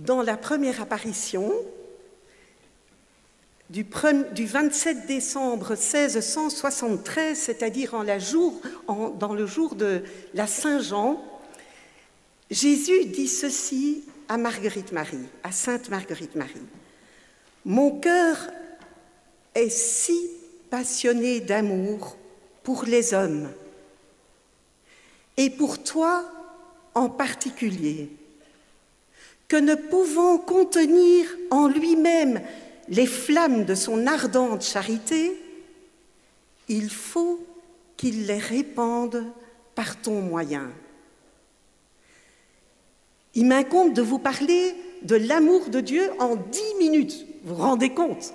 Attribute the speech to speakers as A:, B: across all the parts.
A: dans la première apparition du 27 décembre 1673, c'est-à-dire dans le jour de la Saint-Jean, Jésus dit ceci à Marguerite Marie, à Sainte Marguerite Marie. « Mon cœur est si passionné d'amour pour les hommes, et pour toi en particulier, que ne pouvant contenir en lui-même les flammes de son ardente charité, il faut qu'il les répande par ton moyen. Il m'incombe de vous parler de l'amour de Dieu en 10 minutes. Vous vous rendez compte?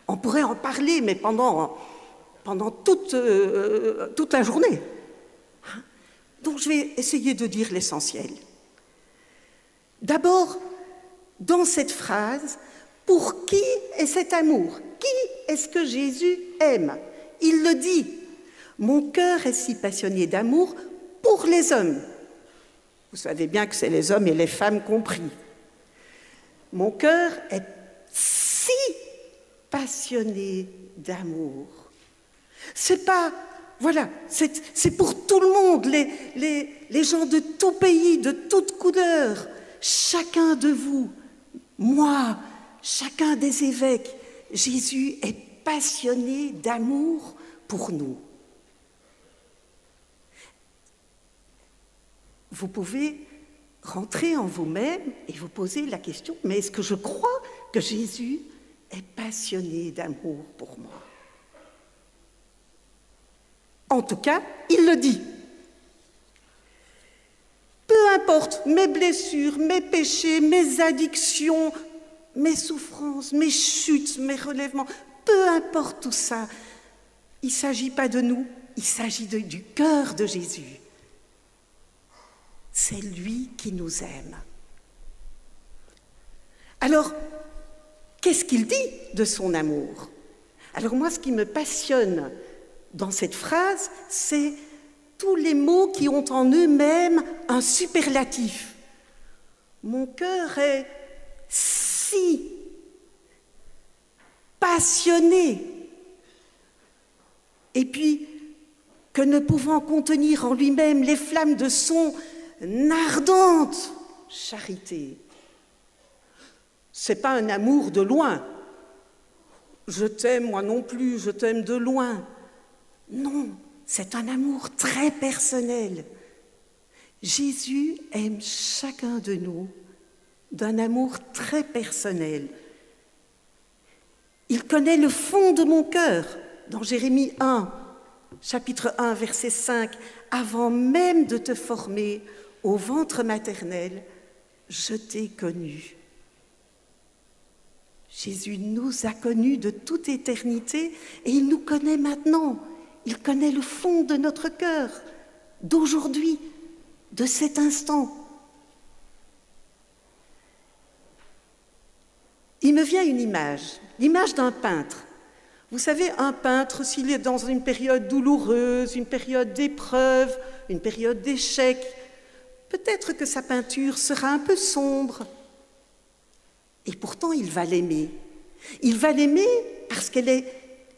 A: On pourrait en parler, mais pendant toute la journée. Donc je vais essayer de dire l'essentiel. D'abord, dans cette phrase, pour qui est cet amour? Qui est-ce que Jésus aime? Il le dit, mon cœur est si passionné d'amour pour les hommes. Vous savez bien que c'est les hommes et les femmes compris. Mon cœur est si passionné d'amour. C'est pas, voilà, c'est pour tout le monde, les gens de tout pays, de toute couleur, chacun de vous, moi, chacun des évêques, Jésus est passionné d'amour pour nous. Vous pouvez rentrer en vous-même et vous poser la question, mais est-ce que je crois que Jésus est passionné d'amour pour moi? En tout cas, il le dit. Peu importe mes blessures, mes péchés, mes addictions, mes souffrances, mes chutes, mes relèvements, peu importe tout ça, il ne s'agit pas de nous, il s'agit du cœur de Jésus. C'est lui qui nous aime. Alors, qu'est-ce qu'il dit de son amour? Alors moi, ce qui me passionne dans cette phrase, c'est tous les mots qui ont en eux-mêmes un superlatif. Mon cœur est si passionné, et puis que ne pouvant contenir en lui-même les flammes de son ardente charité. C'est pas un amour de loin. Je t'aime, moi non plus, je t'aime de loin. Non, c'est un amour très personnel. Jésus aime chacun de nous d'un amour très personnel. Il connaît le fond de mon cœur, dans Jérémie 1, chapitre 1, verset 5, « Avant même de te former au ventre maternel, je t'ai connu. » Jésus nous a connus de toute éternité et il nous connaît maintenant. Il connaît le fond de notre cœur, d'aujourd'hui, de cet instant. Il me vient une image, l'image d'un peintre. Vous savez, un peintre, s'il est dans une période douloureuse, une période d'épreuve, une période d'échec, peut-être que sa peinture sera un peu sombre. Et pourtant, il va l'aimer. Il va l'aimer parce qu'elle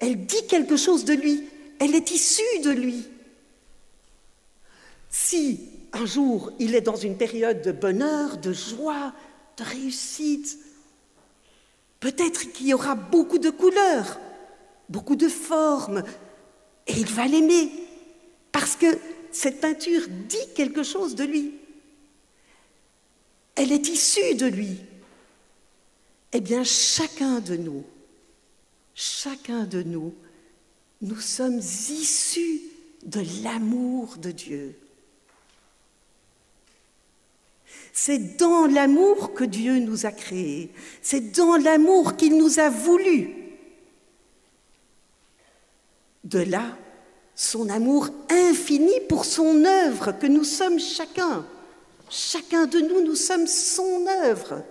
A: dit quelque chose de lui. Elle est issue de lui. Si un jour il est dans une période de bonheur, de joie, de réussite, peut-être qu'il y aura beaucoup de couleurs, beaucoup de formes, et il va l'aimer parce que cette peinture dit quelque chose de lui. Elle est issue de lui. Eh bien, chacun de nous, nous sommes issus de l'amour de Dieu. C'est dans l'amour que Dieu nous a créés. C'est dans l'amour qu'il nous a voulu. De là, son amour infini pour son œuvre, que nous sommes chacun. Chacun de nous, nous sommes son œuvre.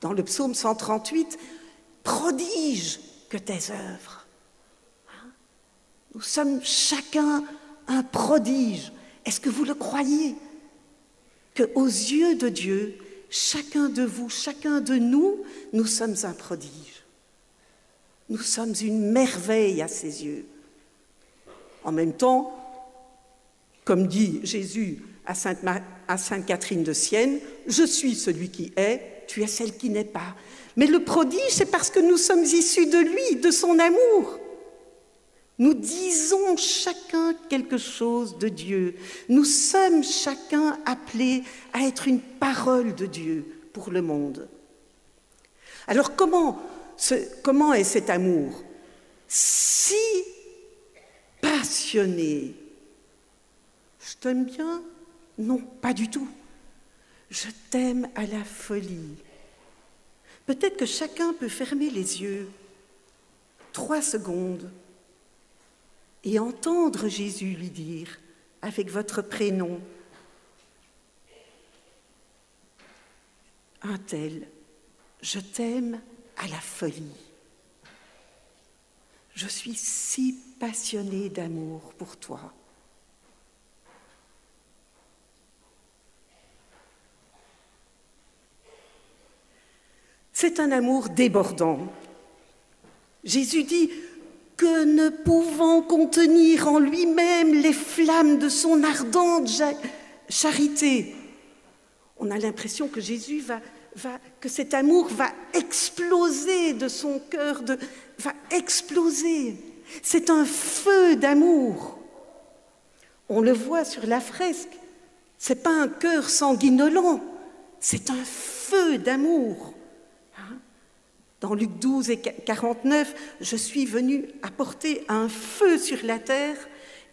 A: Dans le psaume 138, « Prodige que tes œuvres ». Nous sommes chacun un prodige. Est-ce que vous le croyez? Qu'aux yeux de Dieu, chacun de vous, chacun de nous, nous sommes un prodige. Nous sommes une merveille à ses yeux. En même temps, comme dit Jésus à Sainte Catherine de Sienne, « Je suis celui qui est, tu es celle qui n'est pas. » Mais le prodige, c'est parce que nous sommes issus de lui, de son amour. Nous disons chacun quelque chose de Dieu. Nous sommes chacun appelés à être une parole de Dieu pour le monde. Alors comment est cet amour si passionné? Je t'aime bien? Non, pas du tout. Je t'aime à la folie. Peut-être que chacun peut fermer les yeux 3 secondes et entendre Jésus lui dire, avec votre prénom, un tel, je t'aime à la folie. Je suis si passionnée d'amour pour toi. C'est un amour débordant. Jésus dit que ne pouvant contenir en lui-même les flammes de son ardente charité, on a l'impression que Jésus que cet amour va exploser de son cœur, va exploser. C'est un feu d'amour. On le voit sur la fresque. Ce n'est pas un cœur sanguinolent, c'est un feu d'amour. Dans Luc 12 et 49, « Je suis venu apporter un feu sur la terre,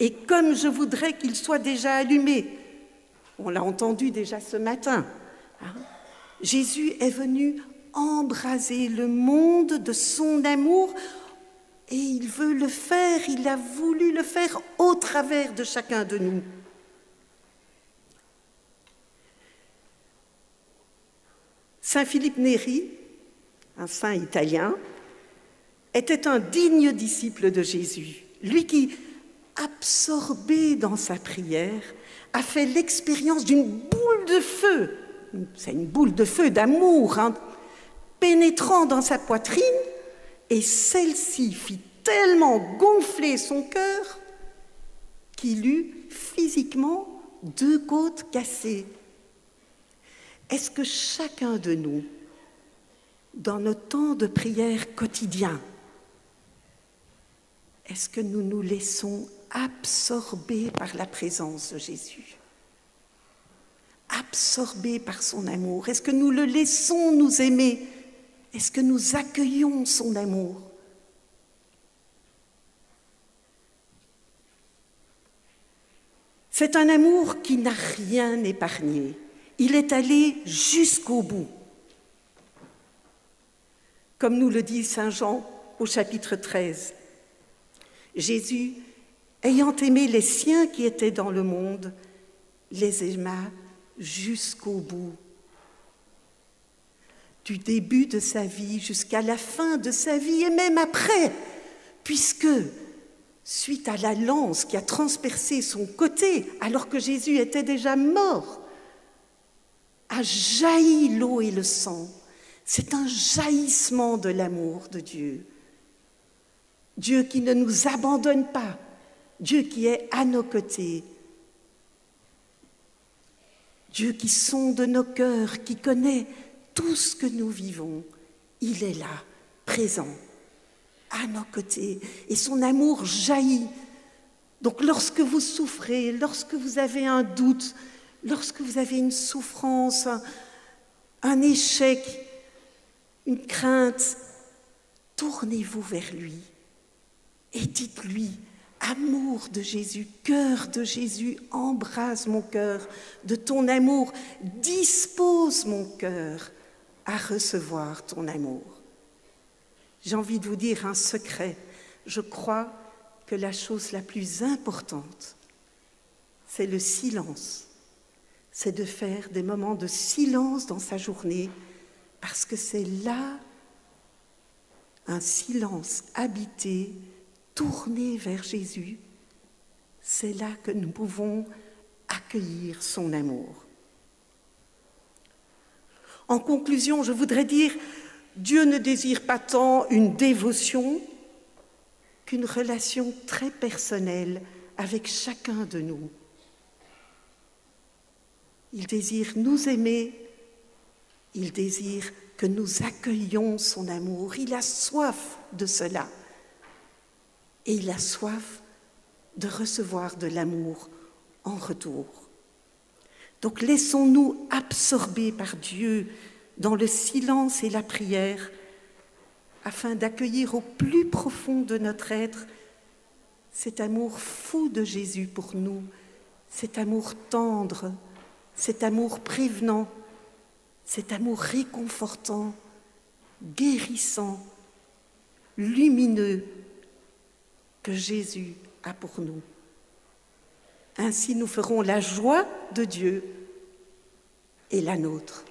A: et comme je voudrais qu'il soit déjà allumé. » On l'a entendu déjà ce matin. Jésus est venu embraser le monde de son amour, et il veut le faire, il a voulu le faire au travers de chacun de nous. Saint Philippe Néri, un saint italien, était un digne disciple de Jésus. Lui qui, absorbé dans sa prière, a fait l'expérience d'une boule de feu. C'est une boule de feu d'amour, pénétrant dans sa poitrine, et celle-ci fit tellement gonfler son cœur qu'il eut physiquement 2 côtes cassées. Est-ce que chacun de nous, dans nos temps de prière quotidiens, est-ce que nous nous laissons absorber par la présence de Jésus? Absorbés par son amour? Est-ce que nous le laissons nous aimer? Est-ce que nous accueillons son amour? C'est un amour qui n'a rien épargné. Il est allé jusqu'au bout. Comme nous le dit saint Jean au chapitre 13. Jésus, ayant aimé les siens qui étaient dans le monde, les aima jusqu'au bout. Du début de sa vie jusqu'à la fin de sa vie et même après, puisque, suite à la lance qui a transpercé son côté alors que Jésus était déjà mort, a jailli l'eau et le sang. C'est un jaillissement de l'amour de Dieu. Dieu qui ne nous abandonne pas, Dieu qui est à nos côtés, Dieu qui sonde nos cœurs, qui connaît tout ce que nous vivons. Il est là, présent, à nos côtés, et son amour jaillit. Donc lorsque vous souffrez, lorsque vous avez un doute, lorsque vous avez une souffrance, un échec, une crainte, tournez-vous vers lui et dites-lui, amour de Jésus, cœur de Jésus, embrase mon cœur de ton amour, dispose mon cœur à recevoir ton amour. J'ai envie de vous dire un secret. Je crois que la chose la plus importante, c'est le silence. C'est de faire des moments de silence dans sa journée, parce que c'est là un silence habité, tourné vers Jésus. C'est là que nous pouvons accueillir son amour. En conclusion, je voudrais dire, Dieu ne désire pas tant une dévotion qu'une relation très personnelle avec chacun de nous. Il désire nous aimer, il désire que nous accueillions son amour. Il a soif de cela. Et il a soif de recevoir de l'amour en retour. Donc laissons-nous absorber par Dieu dans le silence et la prière afin d'accueillir au plus profond de notre être cet amour fou de Jésus pour nous, cet amour tendre, cet amour prévenant, cet amour réconfortant, guérissant, lumineux que Jésus a pour nous. Ainsi nous ferons la joie de Dieu et la nôtre.